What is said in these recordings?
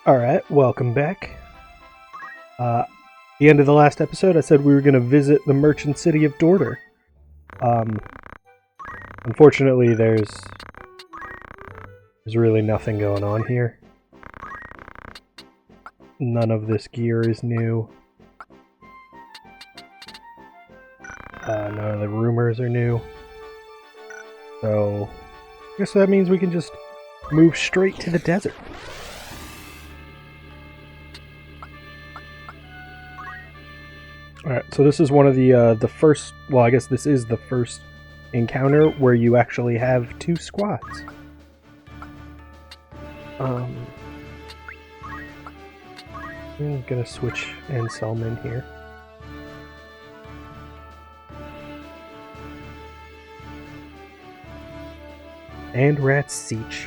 Alright, welcome back. The end of the last episode, I said we were going to visit the merchant city of Dorter. Unfortunately, there's really nothing going on here. None of this gear is new. None of the rumors are new. So, I guess that means we can just move straight to the desert. Alright, so this is one of the first, well, I guess this is the first encounter where you actually have two squads. I'm gonna switch Anselm in here. And rat Seech.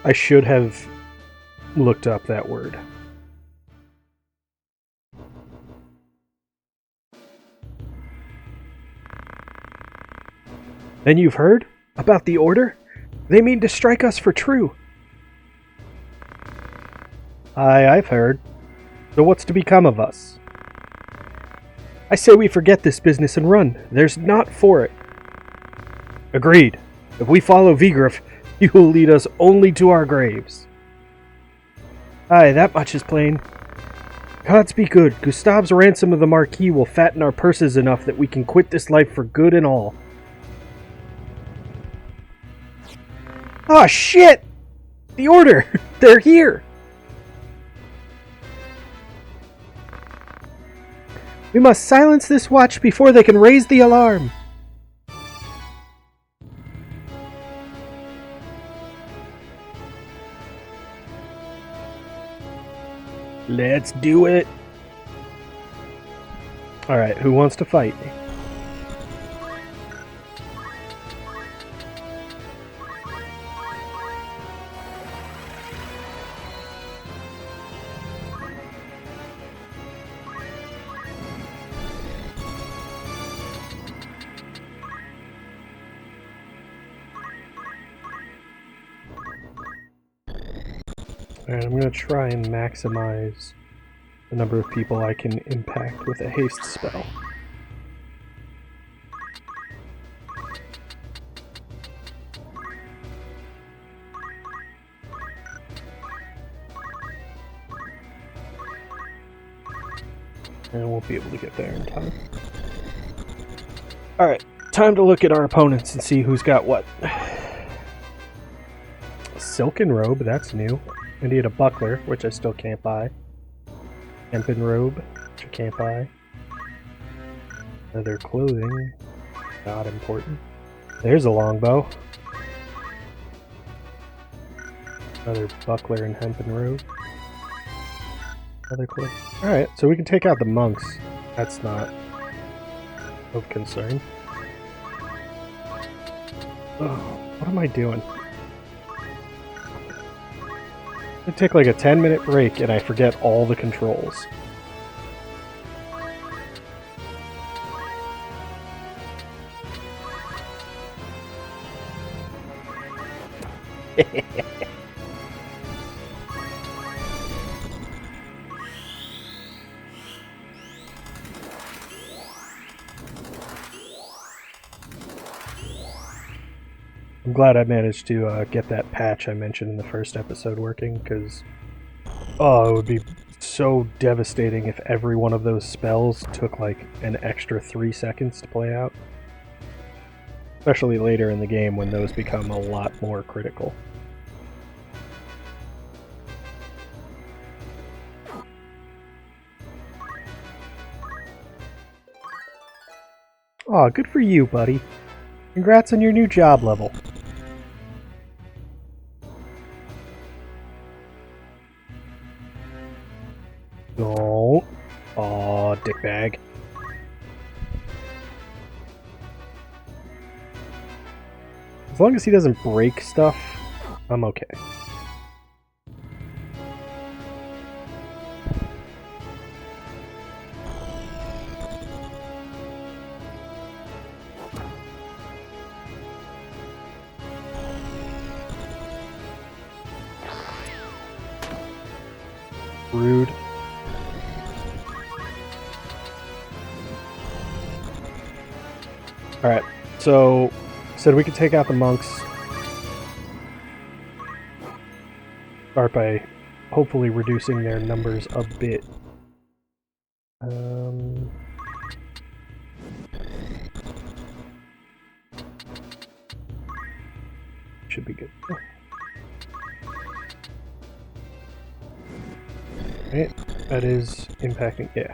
I should have looked up that word. Then you've heard? About the Order? They mean to strike us for true. Aye, I've heard. So what's to become of us? I say we forget this business and run. There's naught for it. Agreed. If we follow Vigriff, he will lead us only to our graves. Aye, that much is plain. Gods be good. Gustav's ransom of the Marquis will fatten our purses enough that we can quit this life for good and all. Oh shit! The Order! They're here! We must silence this watch before they can raise the alarm! Let's do it! Alright, who wants to fight? Alright, I'm going to try and maximize the number of people I can impact with a haste spell. And I won't be able to get there in time. Alright, time to look at our opponents and see who's got what. Silken robe, that's new. I need a buckler, which I still can't buy. Hempen robe, which I can't buy. Leather clothing, not important. There's a longbow. Another buckler and hempen robe. Leather clothing. Alright, so we can take out the monks. That's not of concern. Oh, what am I doing? I take like a 10-minute break and I forget all the controls. I'm glad I managed to get that patch I mentioned in the first episode working, because it would be so devastating if every one of those spells took like an extra 3 seconds to play out. Especially later in the game when those become a lot more critical. Aw, good for you, buddy. Congrats on your new job level. Don't. Aw, dickbag. As long as he doesn't break stuff, I'm okay. rude. Alright, so said we could take out the monks. Start by hopefully reducing their numbers a bit. Should be good. Right, that is impacting, yeah.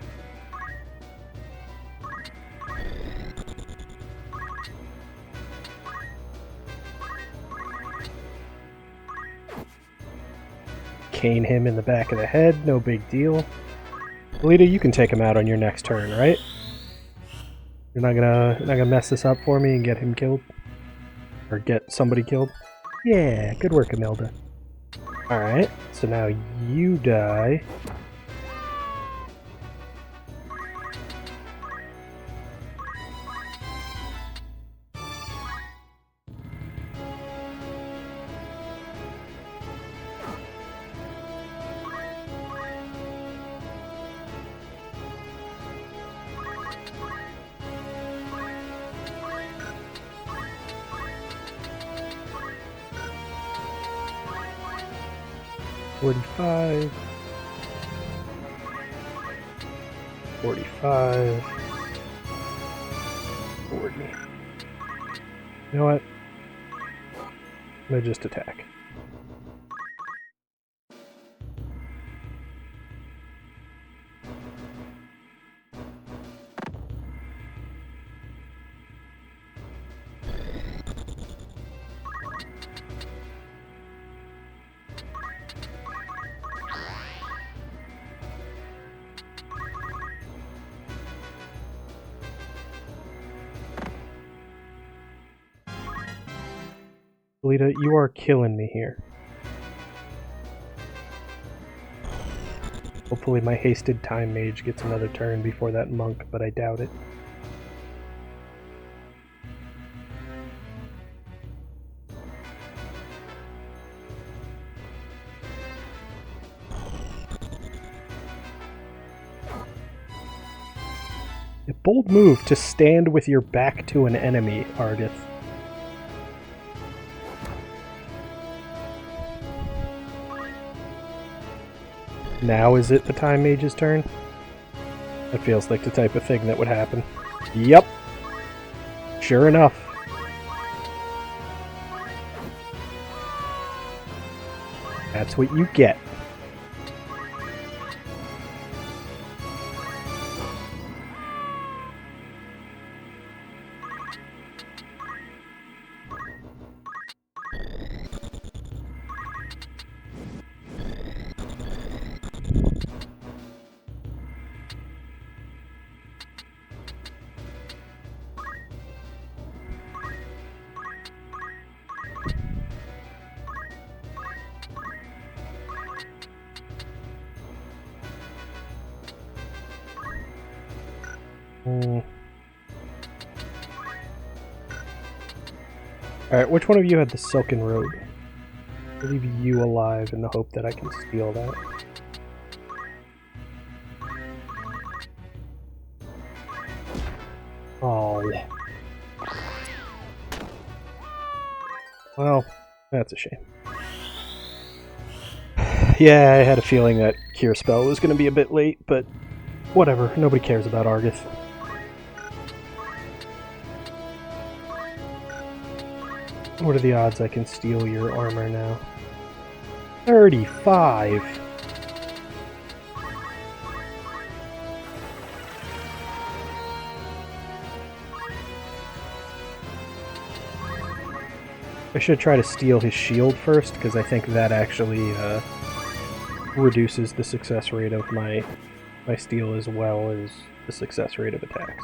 Cane him in the back of the head, no big deal. Alita, you can take him out on your next turn, right? You're not gonna mess this up for me and get him killed? Or get somebody killed? Yeah, good work, Imelda. Alright, so now you die. $45. 45. 40. You know what? I'm gonna just attack. Alita, you are killing me here. Hopefully my hasted time mage gets another turn before that monk, but I doubt it. A bold move to stand with your back to an enemy, Ardith. Now is it the time mage's turn? That feels like the type of thing that would happen. Yep. Sure enough. That's what you get. Alright, which one of you had the silken robe? I'll leave you alive in the hope that I can steal that. Oh. Well, that's a shame. Yeah, I had a feeling that Cure Spell was going to be a bit late, but whatever, nobody cares about Argus. What are the odds I can steal your armor now? 35! I should try to steal his shield first, because I think that actually reduces the success rate of my steal as well as the success rate of attacks.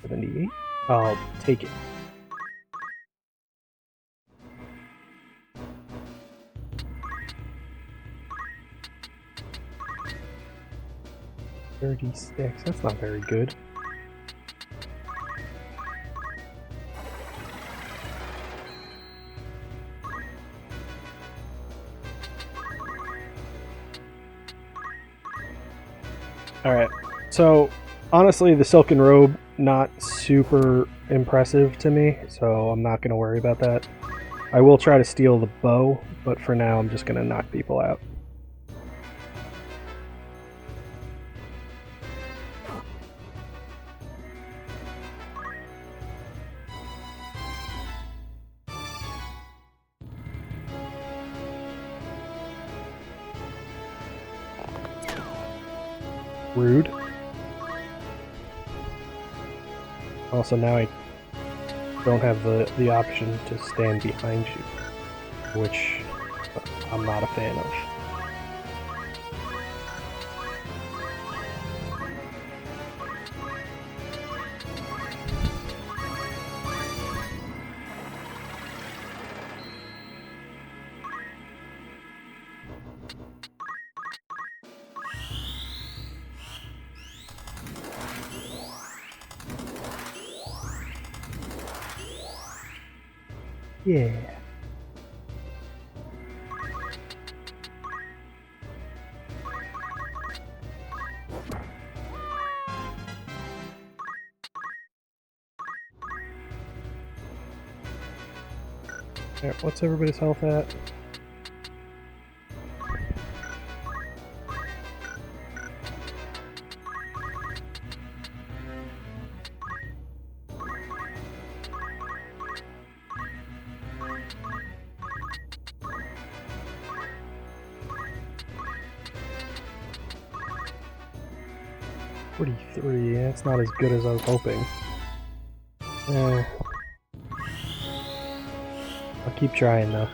78? I'll take it. $36, that's not very good. Alright, so honestly, the silken robe, not super impressive to me, so I'm not going to worry about that. I will try to steal the bow, but for now I'm just going to knock people out. Rude. Also, now I don't have the option to stand behind you, which I'm not a fan of. Yeah. Alright, what's everybody's health at? $43, yeah, it's not as good as I was hoping. I'll keep trying though.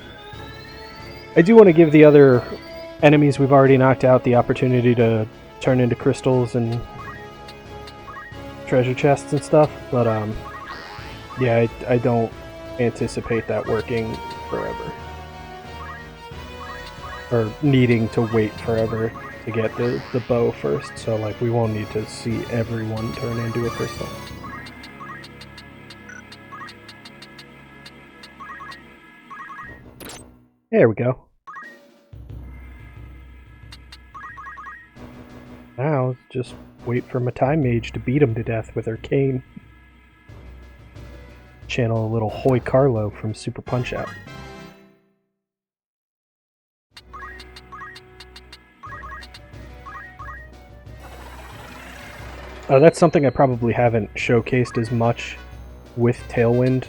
I do want to give the other enemies we've already knocked out the opportunity to turn into crystals and treasure chests and stuff, but yeah, I don't anticipate that working forever. Or needing to wait forever to get the bow first, so like we won't need to see everyone turn into a crystal. There we go. Now, just wait for my time mage to beat him to death with her cane. Channel a little Hoy Carlo from Super Punch-Out. That's something I probably haven't showcased as much with Tailwind.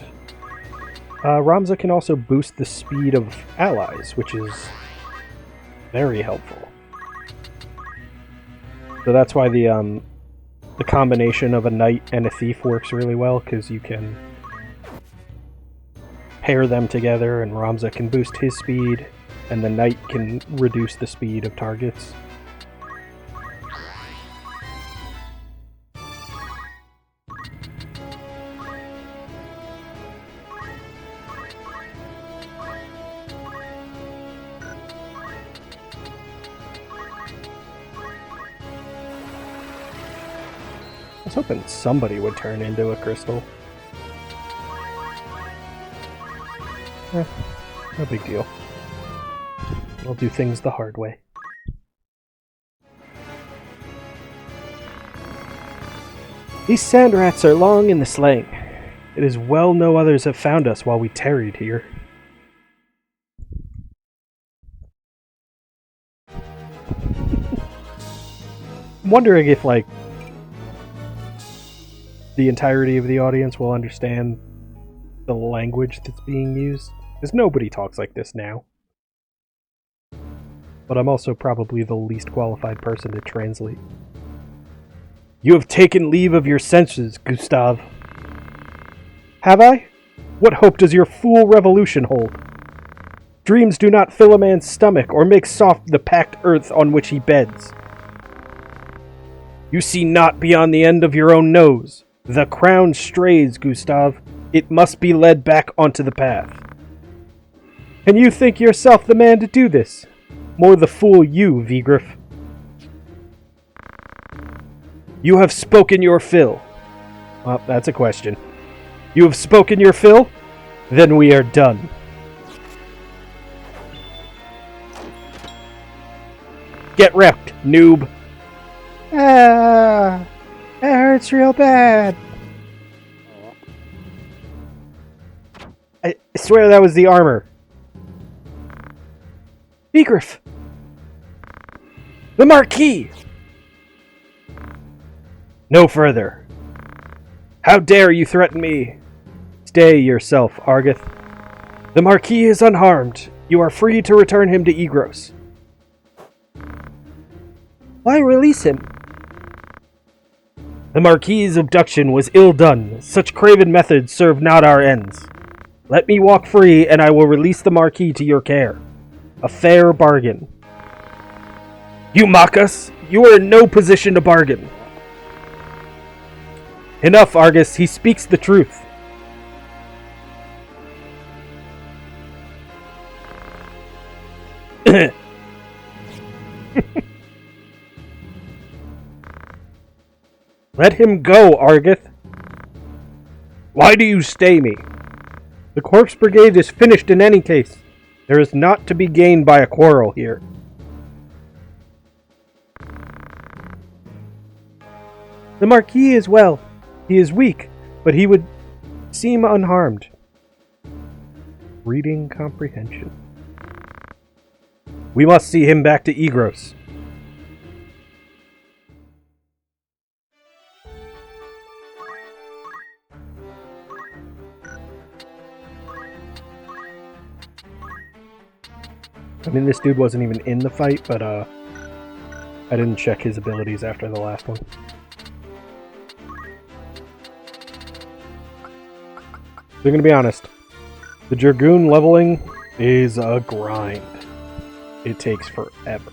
Ramza can also boost the speed of allies, which is very helpful. So that's why the combination of a knight and a thief works really well, because you can pair them together, and Ramza can boost his speed, and the knight can reduce the speed of targets. I was hoping somebody would turn into a crystal. No big deal. I'll do things the hard way. These sand rats are long in the slaying. It is well no others have found us while we tarried here. I'm wondering if, like, the entirety of the audience will understand the language that's being used, because nobody talks like this now. But I'm also probably the least qualified person to translate. You have taken leave of your senses, Gustav. Have I? What hope does your fool revolution hold? Dreams do not fill a man's stomach or make soft the packed earth on which he beds. You see not beyond the end of your own nose. The crown strays, Gustav. It must be led back onto the path. And you think yourself the man to do this? More the fool you, Vigriff. You have spoken your fill. Well, that's a question. You have spoken your fill? Then we are done. Get wrecked, noob. Ah, it hurts real bad. I swear that was the armor. Begriff! The Marquis! No further. How dare you threaten me? Stay yourself, Argith. The Marquis is unharmed. You are free to return him to Egros. Why release him? The Marquis' abduction was ill done. Such craven methods serve not our ends. Let me walk free, and I will release the Marquis to your care. A fair bargain. You mock us? You are in no position to bargain. Enough, Argus. He speaks the truth. Let him go, Argith. Why do you stay me? The Corpse Brigade is finished in any case. There is naught to be gained by a quarrel here. The Marquis is well. He is weak, but he would seem unharmed. Reading comprehension. We must see him back to Egros. I mean, this dude wasn't even in the fight, but I didn't check his abilities after the last one. So, gonna be honest, the Dragoon leveling is a grind. It takes forever.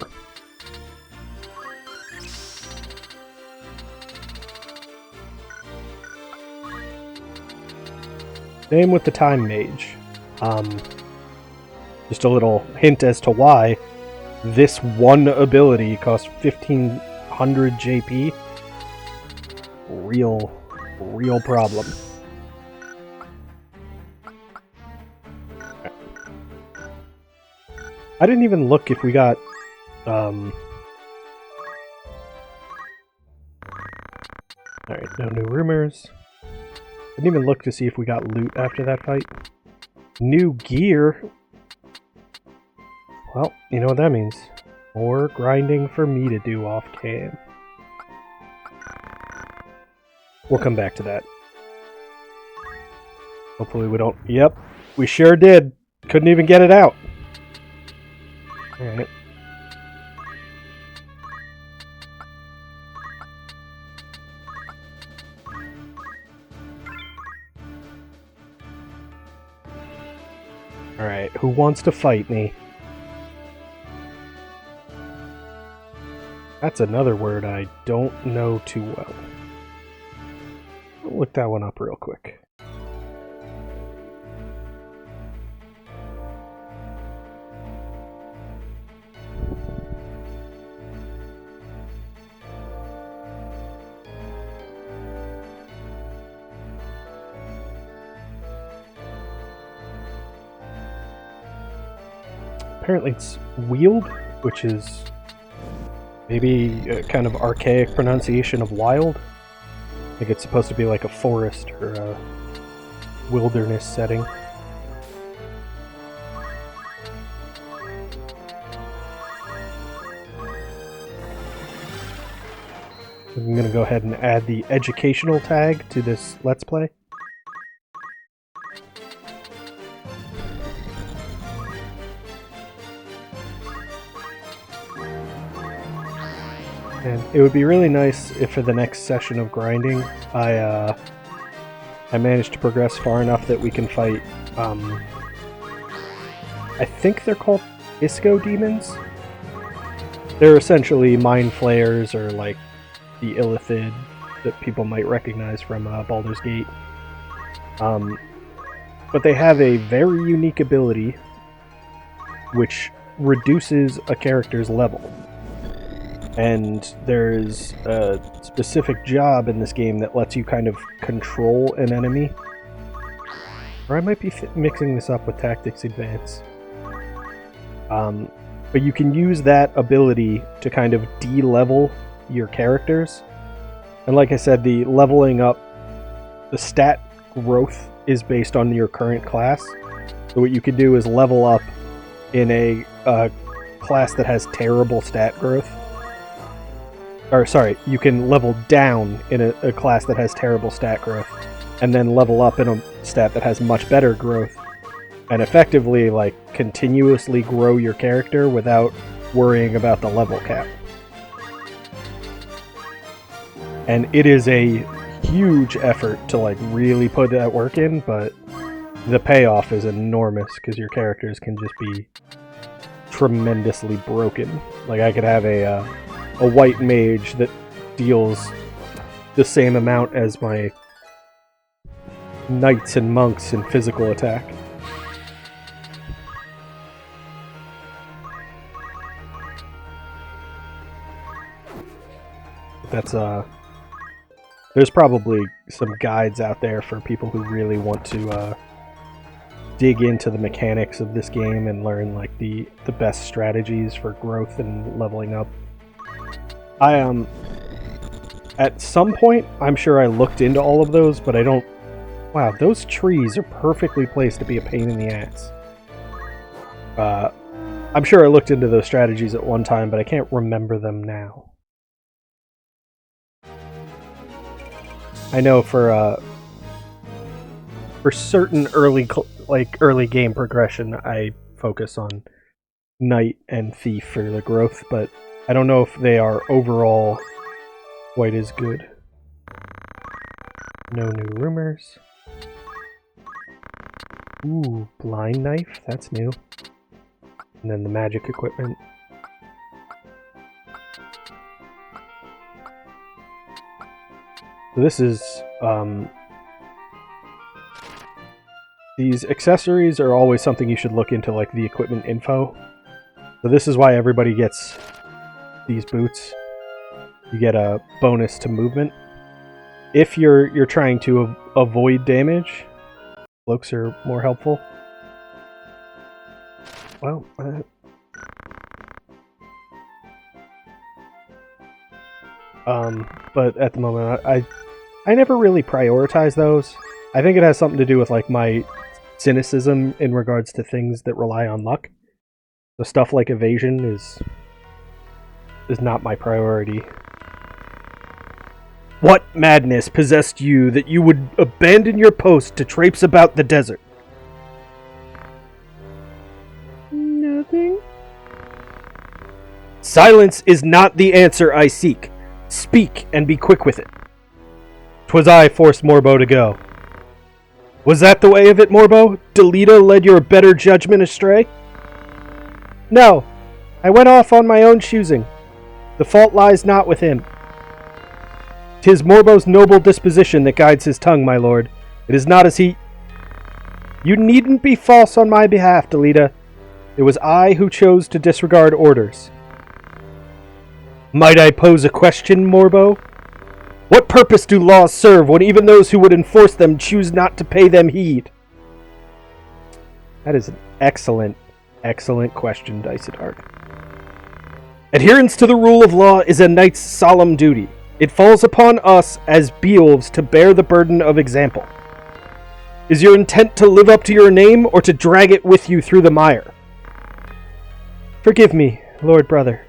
Same with the Time Mage. Just a little hint as to why this one ability costs 1500 JP. Real problem. I didn't even look if we got, Alright, no new rumors. Didn't even look to see if we got loot after that fight. New gear? Well, you know what that means. More grinding for me to do off cam. We'll come back to that. Hopefully we don't... Yep, we sure did. Couldn't even get it out. Alright. Alright, who wants to fight me? That's another word I don't know too well. I'll look that one up real quick. Apparently it's wield, which is maybe a kind of archaic pronunciation of wild. I think it's supposed to be like a forest or a wilderness setting. I'm going to go ahead and add the educational tag to this Let's Play. And it would be really nice if for the next session of grinding, I managed to progress far enough that we can fight, I think they're called Isco Demons? They're essentially Mind Flayers, or like the Illithid that people might recognize from Baldur's Gate. But they have a very unique ability which reduces a character's level. And there's a specific job in this game that lets you kind of control an enemy. Or I might be mixing this up with Tactics Advance. But you can use that ability to kind of de-level your characters. And like I said, the leveling up, the stat growth is based on your current class. So what you can do is level up in a class that has terrible stat growth. Or sorry, you can level down in a class that has terrible stat growth, and then level up in a stat that has much better growth, and effectively like continuously grow your character without worrying about the level cap. And it is a huge effort to like really put that work in, but the payoff is enormous because your characters can just be tremendously broken. Like I could have a white mage that deals the same amount as my knights and monks in physical attack. That's there's probably some guides out there for people who really want to dig into the mechanics of this game and learn like the best strategies for growth and leveling up. At some point, I'm sure I looked into all of those, but I don't... Wow, those trees are perfectly placed to be a pain in the ass. I'm sure I looked into those strategies at one time, but I can't remember them now. I know for certain early game progression, I focus on Knight and Thief for the growth, but I don't know if they are overall quite as good. No new rumors. Ooh, blind knife, that's new. And then the magic equipment. So this is, these accessories are always something you should look into, like the equipment info. So this is why everybody gets these boots. You get a bonus to movement. If you're trying to avoid damage, cloaks are more helpful. Well, but at the moment, I never really prioritize those. I think it has something to do with like my cynicism in regards to things that rely on luck. So stuff like evasion is not my priority. What madness possessed you that you would abandon your post to traipse about the desert? Nothing. Silence is not the answer I seek. Speak, and be quick with it. 'Twas I forced Morbo to go. Was that the way of it, Morbo? Delita led your better judgment astray? No, I went off on my own choosing. The fault lies not with him. 'Tis Morbo's noble disposition that guides his tongue, my lord. It is not as he... You needn't be false on my behalf, Delita. It was I who chose to disregard orders. Might I pose a question, Morbo? What purpose do laws serve when even those who would enforce them choose not to pay them heed? That is an excellent, excellent question, Dicedark. Adherence to the rule of law is a knight's solemn duty. It falls upon us as Beelves to bear the burden of example. Is your intent to live up to your name or to drag it with you through the mire? Forgive me, Lord Brother.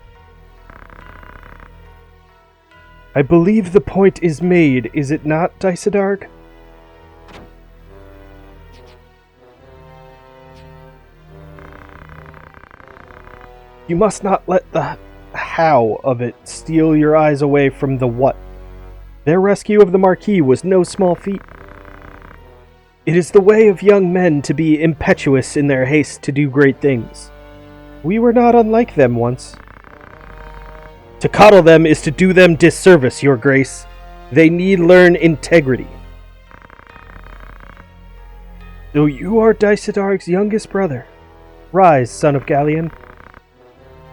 I believe the point is made, is it not, Dicedark? You must not let the how of it steal your eyes away from the what. Their rescue of the Marquis was no small feat. It is the way of young men to be impetuous in their haste to do great things. We were not unlike them once. To coddle them is to do them disservice, your grace. They need learn integrity. Though you are Dicedark's youngest brother, rise, son of Galleon.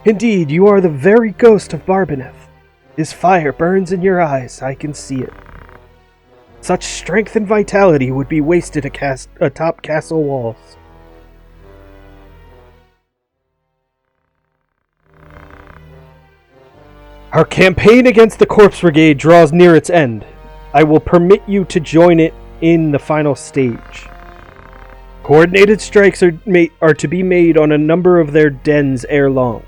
Indeed, you are the very ghost of Barbineth. His fire burns in your eyes, I can see it. Such strength and vitality would be wasted atop castle walls. Our campaign against the Corpse Brigade draws near its end. I will permit you to join it in the final stage. Coordinated strikes are to be made on a number of their dens ere long.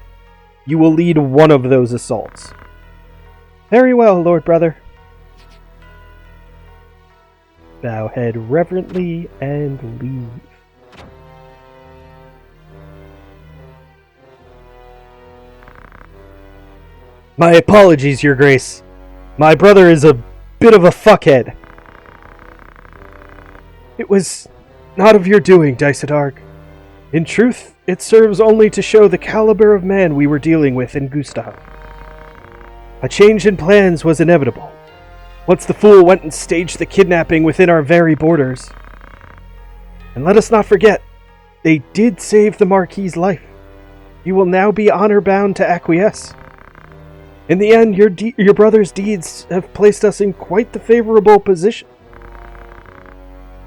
You will lead one of those assaults. Very well, Lord Brother. Bow head reverently and leave. My apologies, Your Grace. My brother is a bit of a fuckhead. It was not of your doing, Dysadarg. In truth, it serves only to show the caliber of man we were dealing with in Gustav. A change in plans was inevitable. Once the fool went and staged the kidnapping within our very borders. And let us not forget, they did save the Marquis's life. You will now be honor-bound to acquiesce. In the end, your brother's deeds have placed us in quite the favorable position.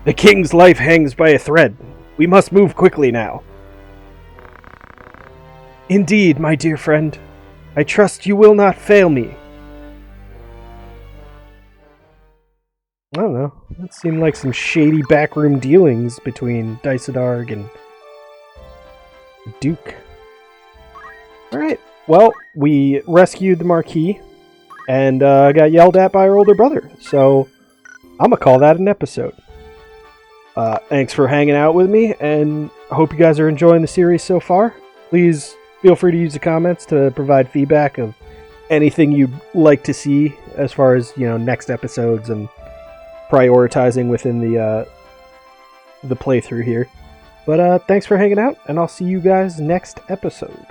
The king's life hangs by a thread. We must move quickly now. Indeed, my dear friend. I trust you will not fail me. I don't know. That seemed like some shady backroom dealings between Dysadarg and Duke. Alright, well, we rescued the Marquis and got yelled at by our older brother, so I'm gonna call that an episode. Thanks for hanging out with me, and I hope you guys are enjoying the series so far. Please feel free to use the comments to provide feedback of anything you'd like to see as far as, next episodes and prioritizing within the playthrough here. But thanks for hanging out, and I'll see you guys next episode.